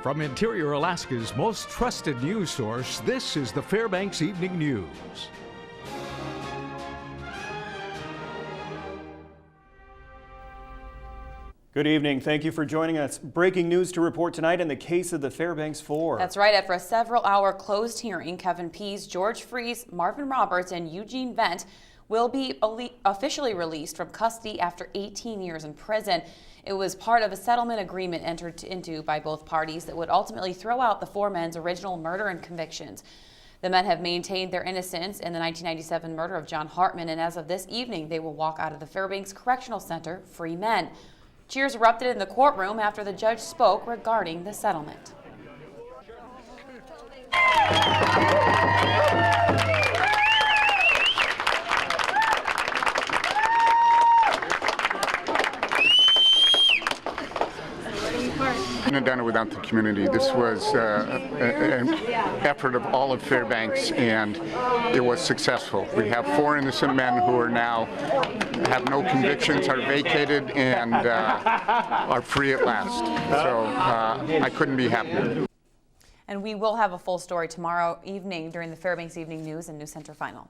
From Interior Alaska's most trusted news source, this is the Fbx Evening News. Good evening. Thank you for joining us. Breaking news to report tonight in the case of the Fairbanks Four. That's right. After a several-hour closed hearing, Kevin Pease, George Fries, Marvin Roberts, and Eugene Vent will be officially released from custody after 18 years in prison. It was part of a settlement agreement entered into by both parties that would ultimately throw out the four men's original murder and convictions. The men have maintained their innocence in the 1997 murder of John Hartman, and as of this evening, they will walk out of the Fairbanks Correctional Center free men. Cheers erupted in the courtroom after the judge spoke regarding the settlement. Couldn't have done it without the community. This was an effort of all of Fairbanks, and it was successful. We have four innocent men who are now have no convictions, are vacated, and are free at last. So I couldn't be happier. And we will have a full story tomorrow evening during the Fbx Evening News and News Center Final.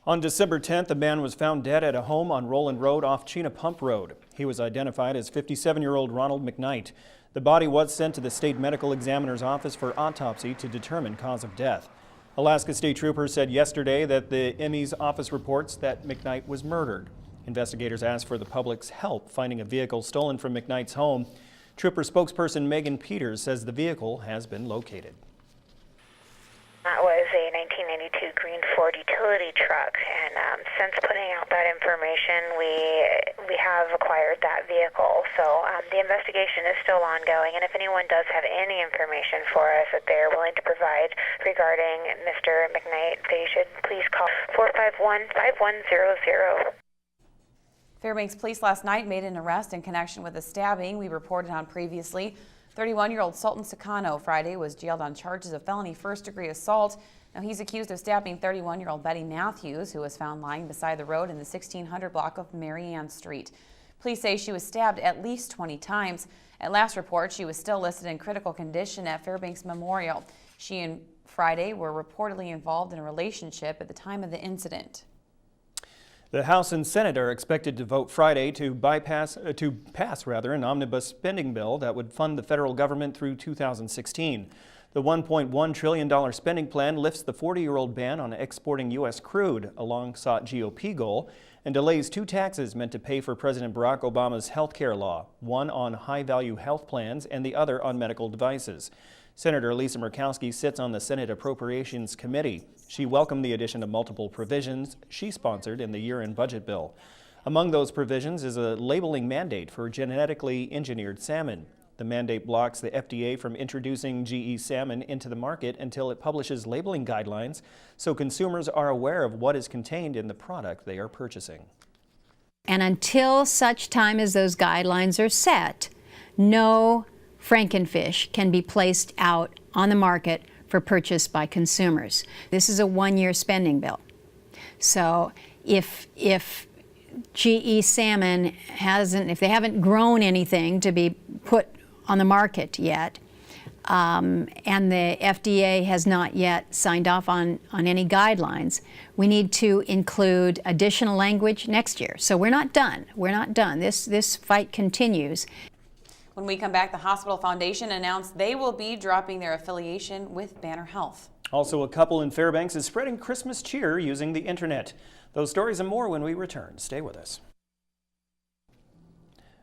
On December 10th, a man was found dead at a home on Roland Road off Chena Pump Road. He was identified as 57-year-old Ronald McKnight. The body was sent to the state medical examiner's office for autopsy to determine cause of death. Alaska State Troopers said yesterday that the ME's office reports that McKnight was murdered. Investigators asked for the public's help finding a vehicle stolen from McKnight's home. Trooper spokesperson Megan Peters says the vehicle has been located. That was a 1992 green Ford utility truck, and since putting out that information, we have acquired that vehicle. So the investigation is still ongoing, and if anyone does have any information for us that they're willing to provide regarding Mr. McKnight, they should please call 451-5100. Fairbanks police last night made an arrest in connection with a stabbing we reported on previously. 31-year-old Sultan Sakano Friday was jailed on charges of felony first-degree assault. Now he's accused of stabbing 31-year-old Betty Matthews, who was found lying beside the road in the 1600 block of Mary Ann Street. Police say she was stabbed at least 20 times. At last report, she was still listed in critical condition at Fairbanks Memorial. She and Friday were reportedly involved in a relationship at the time of the incident. The House and Senate are expected to vote Friday to pass an omnibus spending bill that would fund the federal government through 2016. The $1.1 trillion spending plan lifts the 40-year-old ban on exporting U.S. crude, a long-sought GOP goal, and delays two taxes meant to pay for President Barack Obama's health care law, one on high-value health plans and the other on medical devices. Senator Lisa Murkowski sits on the Senate Appropriations Committee. She welcomed the addition of multiple provisions she sponsored in the year-end budget bill. Among those provisions is a labeling mandate for genetically engineered salmon. The mandate blocks the FDA from introducing GE salmon into the market until it publishes labeling guidelines so consumers are aware of what is contained in the product they are purchasing. And until such time as those guidelines are set, no Frankenfish can be placed out on the market for purchase by consumers. This is a one-year spending bill. So if GE salmon if they haven't grown anything to be put on the market yet, and the FDA has not yet signed off on any guidelines, we need to include additional language next year. So we're not done. We're not done. This fight continues. When we come back, the Hospital Foundation announced they will be dropping their affiliation with Banner Health. Also, a couple in Fairbanks is spreading Christmas cheer using the internet. Those stories and more when we return. Stay with us.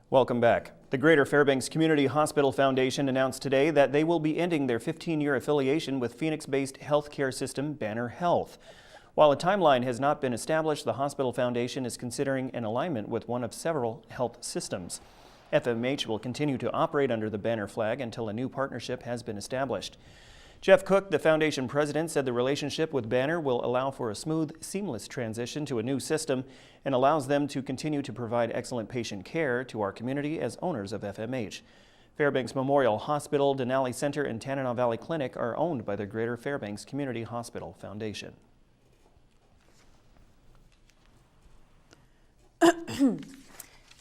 Welcome back. The Greater Fairbanks Community Hospital Foundation announced today that they will be ending their 15-year affiliation with Phoenix-based healthcare system Banner Health. While a timeline has not been established, the Hospital Foundation is considering an alignment with one of several health systems. FMH will continue to operate under the Banner flag until a new partnership has been established. Jeff Cook, the foundation president, said the relationship with Banner will allow for a smooth, seamless transition to a new system and allows them to continue to provide excellent patient care to our community as owners of FMH. Fairbanks Memorial Hospital, Denali Center, and Tanana Valley Clinic are owned by the Greater Fairbanks Community Hospital Foundation.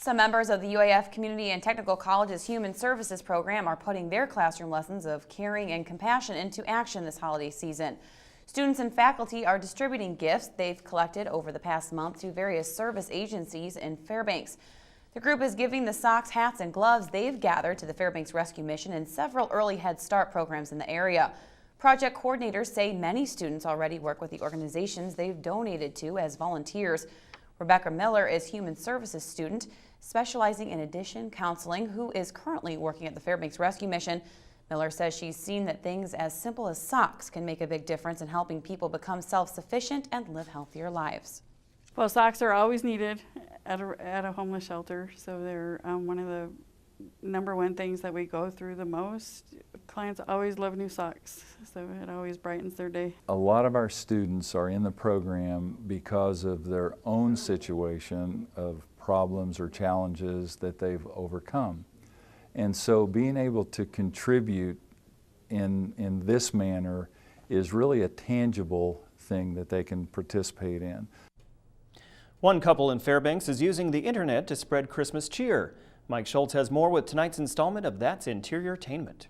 Some members of the UAF Community and Technical College's Human Services program are putting their classroom lessons of caring and compassion into action this holiday season. Students and faculty are distributing gifts they've collected over the past month to various service agencies in Fairbanks. The group is giving the socks, hats, and gloves they've gathered to the Fairbanks Rescue Mission and several early Head Start programs in the area. Project coordinators say many students already work with the organizations they've donated to as volunteers. Rebecca Miller is Human Services student specializing in addiction counseling who is currently working at the Fairbanks Rescue Mission. Miller says she's seen that things as simple as socks can make a big difference in helping people become self-sufficient and live healthier lives. Well, socks are always needed at a homeless shelter, so they're one of the #1 things that we go through the most. Clients always love new socks, so it always brightens their day. A lot of our students are in the program because of their own situation of problems or challenges that they've overcome. And so being able to contribute in this manner is really a tangible thing that they can participate in. One couple in Fairbanks is using the internet to spread Christmas cheer. Mike Schultz has more with tonight's installment of That's Interiortainment.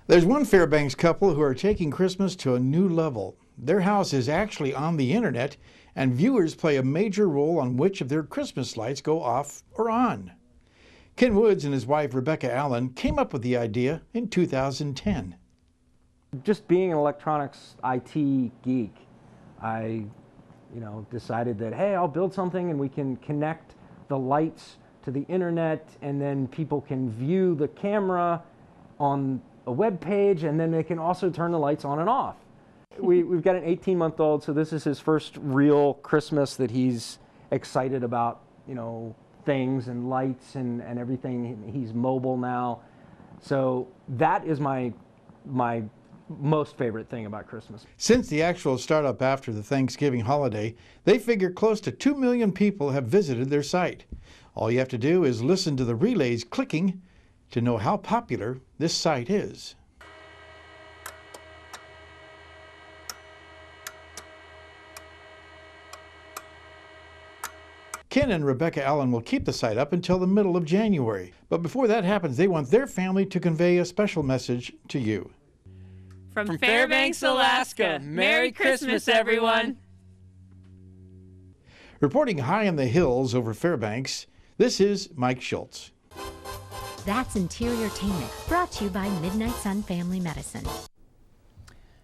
There's one Fairbanks couple who are taking Christmas to a new level. Their house is actually on the internet, and viewers play a major role on which of their Christmas lights go off or on. Ken Woods and his wife Rebecca Allen came up with the idea in 2010. Just being an electronics IT geek, I decided that, hey, I'll build something and we can connect the lights to the internet, and then people can view the camera on a web page, and then they can also turn the lights on and off. We've got an 18-month-old, so this is his first real Christmas that he's excited about, things and lights and everything. He's mobile now. So that is my most favorite thing about Christmas. Since the actual startup after the Thanksgiving holiday, they figure close to 2 million people have visited their site. All you have to do is listen to the relays clicking to know how popular this site is. Ken and Rebecca Allen will keep the site up until the middle of January. But before that happens, they want their family to convey a special message to you. From Fairbanks, Alaska, Merry Christmas, everyone. Reporting high in the hills over Fairbanks, this is Mike Schultz. That's Interiortainment, brought to you by Midnight Sun Family Medicine.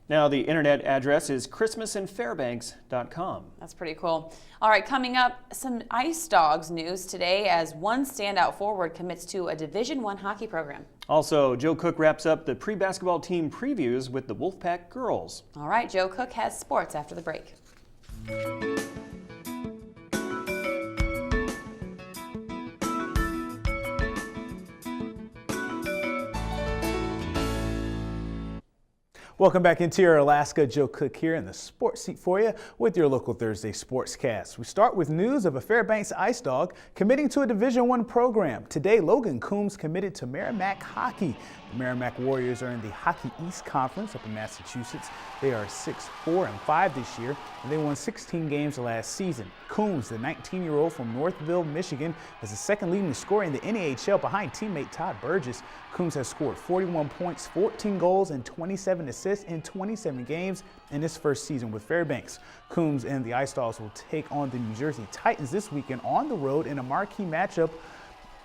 Now the internet address is christmasinfairbanks.com. That's pretty cool. All right, coming up, some Ice Dogs news today as one standout forward commits to a Division I hockey program. Also, Joe Cook wraps up the pre-basketball team previews with the Wolfpack girls. All right, Joe Cook has sports after the break. Welcome back Interior Alaska. Joe Cook here in the sports seat for you with your local Thursday Sportscast. We start with news of a Fairbanks Ice Dog committing to a Division I program. Today, Logan Coombs committed to Merrimack Hockey. The Merrimack Warriors are in the Hockey East Conference up in Massachusetts. They are 6-4-5 this year, and they won 16 games last season. Coombs, the 19-year-old from Northville, Michigan, is the second leading scorer in the NAHL behind teammate Todd Burgess. Coombs has scored 41 points, 14 goals, and 27 assists in 27 games in his first season with Fairbanks. Coombs and the Ice Dogs will take on the New Jersey Titans this weekend on the road in a marquee matchup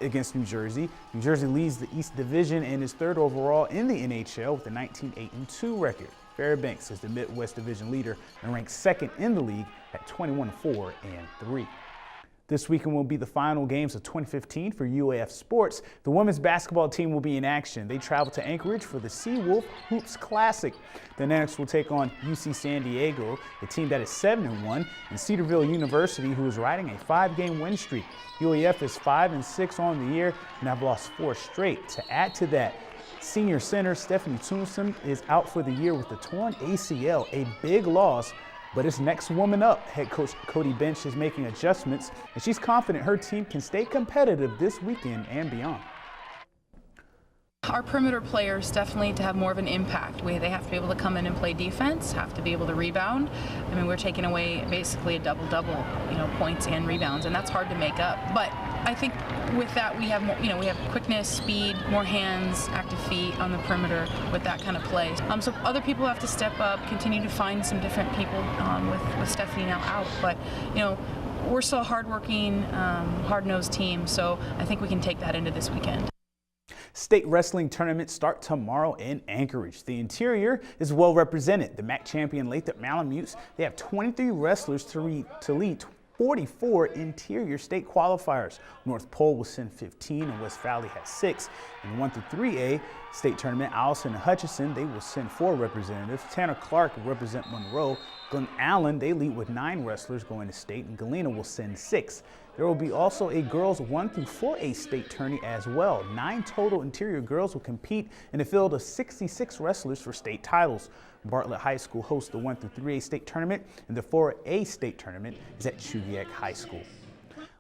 against New Jersey. New Jersey leads the East Division and is third overall in the NHL with a 19-8-2 record. Fairbanks is the Midwest Division leader and ranks second in the league at 21-4-3. This weekend will be the final games of 2015 for UAF Sports. The women's basketball team will be in action. They travel to Anchorage for the Seawolf Hoops Classic. The Natives will take on UC San Diego, a team that is 7-1, and Cedarville University, who is riding a 5-game win streak. UAF is 5-6 on the year and have lost 4 straight. To add to that, senior center Stephanie Toonson is out for the year with a torn ACL, a big loss. But it's next woman up. Head coach Cody Bench is making adjustments, and she's confident her team can stay competitive this weekend and beyond. Our perimeter players definitely to have more of an impact. They have to be able to come in and play defense, have to be able to rebound. I mean, we're taking away basically a double-double, points and rebounds, and that's hard to make up. But I think with that we have more, we have quickness, speed, more hands, active feet on the perimeter with that kind of play. So other people have to step up, continue to find some different people with Stephanie now out. But we're still a hardworking, hard-nosed team, so I think we can take that into this weekend. State wrestling tournaments start tomorrow in Anchorage. The interior is well represented. The MAC champion Lathrop Malamutes, they have 23 wrestlers to lead 44 interior state qualifiers. North Pole will send 15 and West Valley has 6. In 1 through 3A state tournament, Allison and Hutchinson, they will send 4 representatives. Tanner Clark will represent Monroe. Glen Allen, they lead with 9 wrestlers going to state, and Galena will send 6. There will be also a girls 1 through 4A state tourney as well. 9 total interior girls will compete in a field of 66 wrestlers for state titles. Bartlett High School hosts the 1 through 3A state tournament, and the 4A state tournament is at Chuviak High School.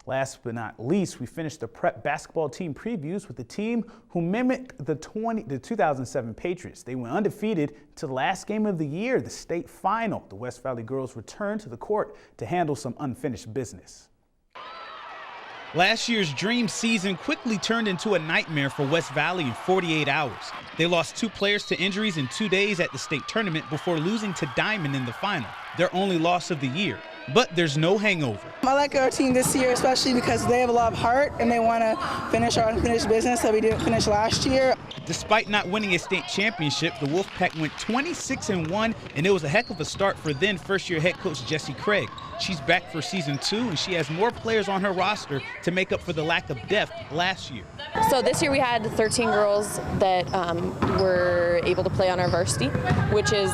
Last but not least, we finished the prep basketball team previews with the team who mimicked the 2007 Patriots. They went undefeated to the last game of the year, the state final. The West Valley girls returned to the court to handle some unfinished business. Last year's dream season quickly turned into a nightmare for West Valley in 48 hours. They lost 2 players to injuries in 2 days at the state tournament before losing to Diamond in the final, their only loss of the year. But there's no hangover. I like our team this year, especially because they have a lot of heart and they want to finish our unfinished business that we didn't finish last year. Despite not winning a state championship, the Wolfpack went 26-1, and it was a heck of a start for then first-year head coach Jessie Craig. She's back for season 2, and she has more players on her roster to make up for the lack of depth last year. So this year we had 13 girls that were able to play on our varsity, which is,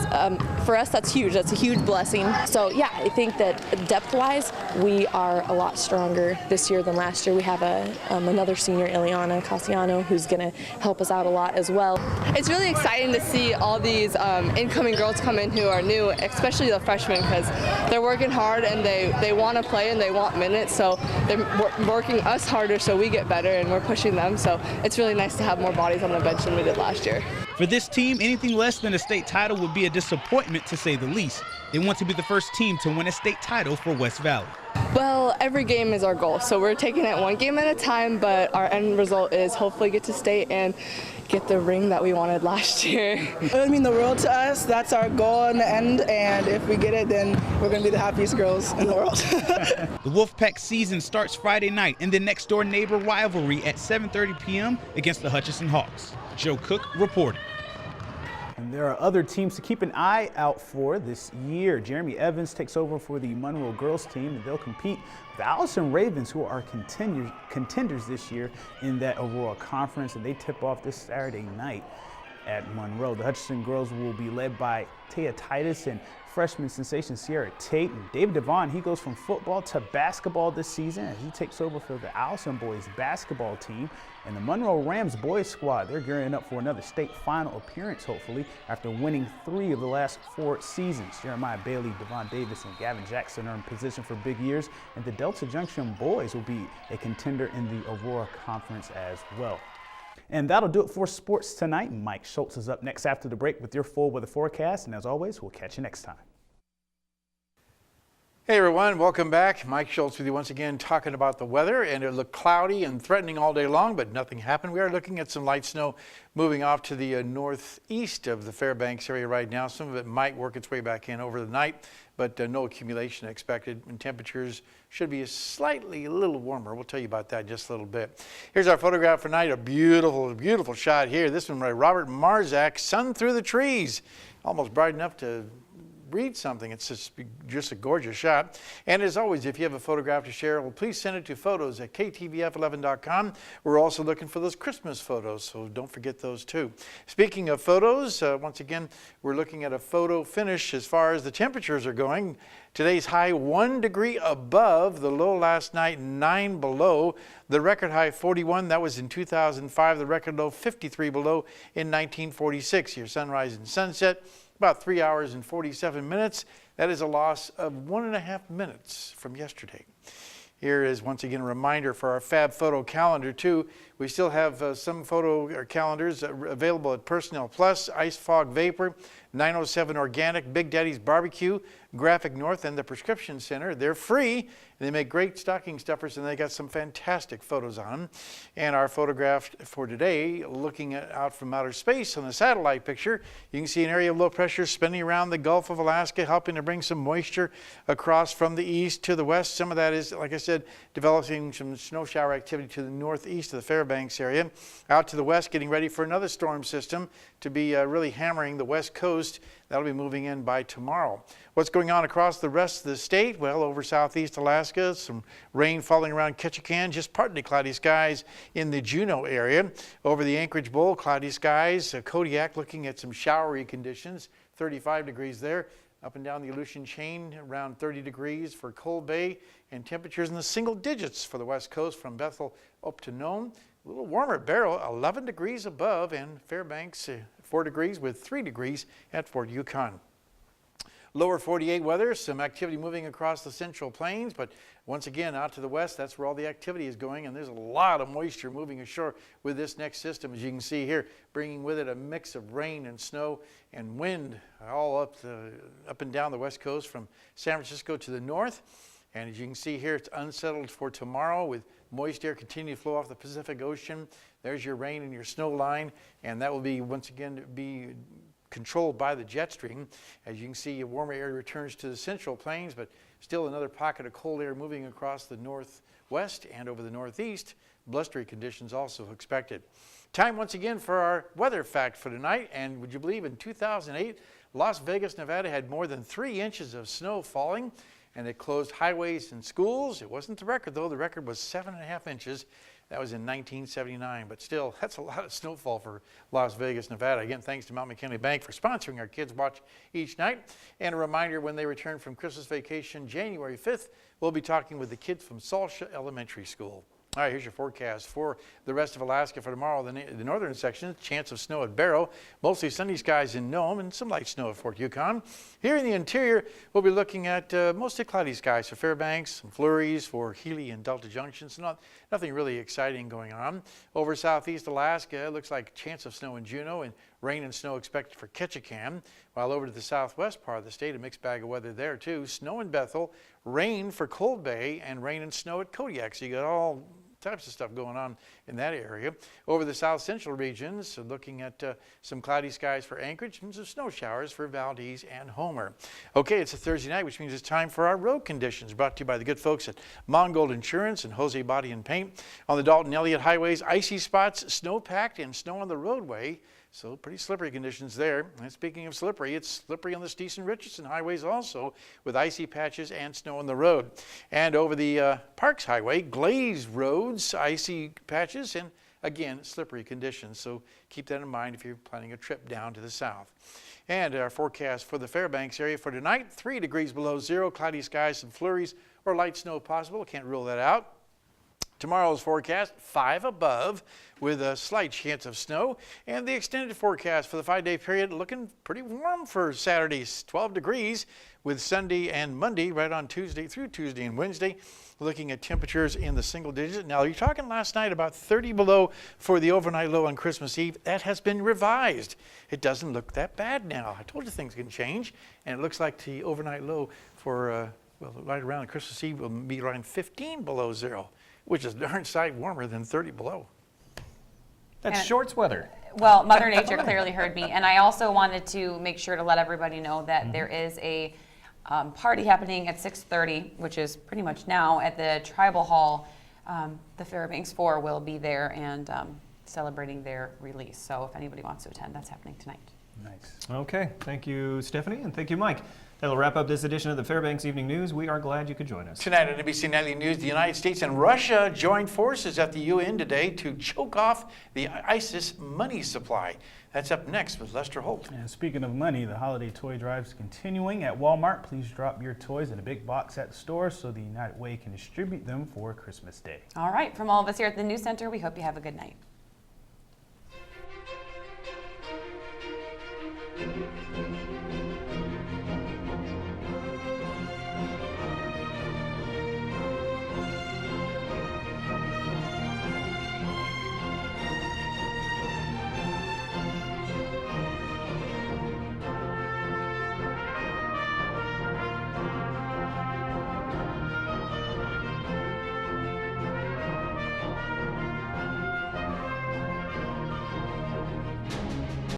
for us, that's huge. That's a huge blessing. So yeah, I think that depth-wise, we are a lot stronger this year than last year. We have another senior, Ileana Cassiano, who's going to help us out a lot as well. It's really exciting to see all these incoming girls come in who are new, especially the freshmen, because they're working hard and they want to play and they want minutes, so they're working us harder so we get better and we're pushing them. So it's really nice to have more bodies on the bench than we did last year. For this team, anything less than a state title would be a disappointment, to say the least. They want to be the first team to win a state title for West Valley. Well, every game is our goal, so we're taking it one game at a time, but our end result is hopefully get to state and get the ring that we wanted last year. It would mean the world to us. That's our goal in the end, and if we get it, then we're going to be the happiest girls in the world. The Wolfpack season starts Friday night in the next-door neighbor rivalry at 7:30 p.m. against the Hutchinson Hawks. Joe Cook reporting. And there are other teams to keep an eye out for this year. Jeremy Evans takes over for the Monroe girls team, and they'll compete with the Allison Ravens, who are contenders this year in that Aurora Conference, and they tip off this Saturday night at Monroe. The Hutchinson girls will be led by Taya Titus and freshman sensation Sierra Tate. And David Devon, he goes from football to basketball this season as he takes over for the Allison boys basketball team. And the Monroe Rams boys squad, they're gearing up for another state final appearance, hopefully, after winning 3 of the last 4 seasons. Jeremiah Bailey, Devon Davis, and Gavin Jackson are in position for big years. And the Delta Junction boys will be a contender in the Aurora Conference as well. And that'll do it for sports tonight. Mike Schultz is up next after the break with your full weather forecast. And as always, we'll catch you next time. Hey everyone, welcome back. Mike Schultz with you once again talking about the weather, and it looked cloudy and threatening all day long, but nothing happened. We are looking at some light snow moving off to the northeast of the Fairbanks area right now. Some of it might work its way back in over the night, but no accumulation expected, and temperatures should be a little warmer. We'll tell you about that in just a little bit. Here's our photograph for tonight, a beautiful, beautiful shot here. This one by Robert Marzak, sun through the trees. Almost bright enough to read something. It's just a gorgeous shot. And as always, if you have a photograph to share, well, please send it to photos@ktvf11.com. We're also looking for those Christmas photos, so don't forget those too. Speaking of photos, once again, we're looking at a photo finish as far as the temperatures are going. Today's high 1 degree above, the low last night 9 below. The record high 41, that was in 2005. The record low 53 below in 1946. Your sunrise and sunset, about 3 hours and 47 minutes. That is a loss of 1.5 minutes from yesterday. Here is once again a reminder for our Fab Photo calendar too. We still have some photo calendars available at Personnel Plus, Ice Fog Vapor, 907 Organic, Big Daddy's Barbecue, Graphic North, and the Prescription Center. They're free. They make great stocking stuffers, and they got some fantastic photos on them. And our photograph for today, looking out from outer space on the satellite picture, you can see an area of low pressure spinning around the Gulf of Alaska, helping to bring some moisture across from the east to the west. Some of that is, like I said, developing some snow shower activity to the northeast of the Fairbanks area. Out to the west, getting ready for another storm system to be really hammering the west coast. That'll be moving in by tomorrow. What's going on across the rest of the state? Well, over southeast Alaska, some rain falling around Ketchikan, just partly cloudy skies in the Juneau area. Over the Anchorage Bowl, cloudy skies. Kodiak looking at some showery conditions, 35 degrees there. Up and down the Aleutian Chain, around 30 degrees for Cold Bay, and temperatures in the single digits for the west coast from Bethel up to Nome. A little warmer at Barrow, 11 degrees above, and Fairbanks 4 degrees with 3 degrees at Fort Yukon. Lower 48 weather, some activity moving across the Central Plains, but once again out to the west, that's where all the activity is going, and there's a lot of moisture moving ashore with this next system, as you can see here, bringing with it a mix of rain and snow and wind all up and down the west coast from San Francisco to the north. And as you can see here, it's unsettled for tomorrow with moist air continuing to flow off the Pacific Ocean. There's your rain and your snow line, and that will be once again be controlled by the jet stream. As you can see, warmer air returns to the Central Plains, but still another pocket of cold air moving across the northwest and over the northeast. Blustery conditions also expected. Time once again for our weather fact for tonight, and would you believe in 2008, Las Vegas, Nevada had more than 3 inches of snow falling, and it closed highways and schools. It wasn't the record though. The record was 7.5 inches. That was in 1979, but still, that's a lot of snowfall for Las Vegas, Nevada. Again, thanks to Mount McKinley Bank for sponsoring our Kids Watch each night. And a reminder, when they return from Christmas vacation, January 5th, we'll be talking with the kids from Salsha Elementary School. All right, here's your forecast for the rest of Alaska for tomorrow. The northern section, chance of snow at Barrow, mostly sunny skies in Nome, and some light snow at Fort Yukon. Here in the interior, we'll be looking at mostly cloudy skies for Fairbanks, some flurries for Healy and Delta Junction, so nothing really exciting going on. Over southeast Alaska, it looks like chance of snow in Juneau and rain and snow expected for Ketchikan. While over to the southwest part of the state, a mixed bag of weather there too. Snow in Bethel, rain for Cold Bay, and rain and snow at Kodiak. So you got all types of stuff going on in that area. Over the south central regions, so looking at some cloudy skies for Anchorage and some snow showers for Valdez and Homer. Okay, it's a Thursday night, which means it's time for our road conditions, brought to you by the good folks at Mongold Insurance and Jose Body and Paint. On the Dalton Elliott highways, icy spots, snow packed, and snow on the roadway. So pretty slippery conditions there. And speaking of slippery, it's slippery on the Steeson-Richardson highways also, with icy patches and snow on the road. And over the Parks Highway, glazed roads, icy patches, and again, slippery conditions. So keep that in mind if you're planning a trip down to the south. And our forecast for the Fairbanks area for tonight, 3 degrees below zero, cloudy skies, some flurries or light snow possible. Can't rule that out. Tomorrow's forecast, 5 above with a slight chance of snow. And the extended forecast for the 5-day period looking pretty warm for Saturdays, 12 degrees with Sunday and Monday right on Tuesday through Tuesday and Wednesday. Looking at temperatures in the single digits. Now, you're talking last night about 30 below for the overnight low on Christmas Eve. That has been revised. It doesn't look that bad now. I told you things can change. And it looks like the overnight low for, well, right around Christmas Eve will be around 15 below zero, which is darn sight warmer than 30 below. That's shorts weather. Well, Mother Nature clearly heard me. And I also wanted to make sure to let everybody know that there is a party happening at 6:30, which is pretty much now, at the Tribal Hall. The Fairbanks 4 will be there and celebrating their release. So if anybody wants to attend, that's happening tonight. Nice. Okay. Thank you, Stephanie, and thank you, Mike. That'll wrap up this edition of the Fairbanks Evening News. We are glad you could join us. Tonight on NBC Nightly News, the United States and Russia joined forces at the UN today to choke off the ISIS money supply. That's up next with Lester Holt. And speaking of money, the holiday toy drive is continuing at Walmart. Please drop your toys in a big box at the store so the United Way can distribute them for Christmas Day. All right. From all of us here at the News Center, we hope you have a good night.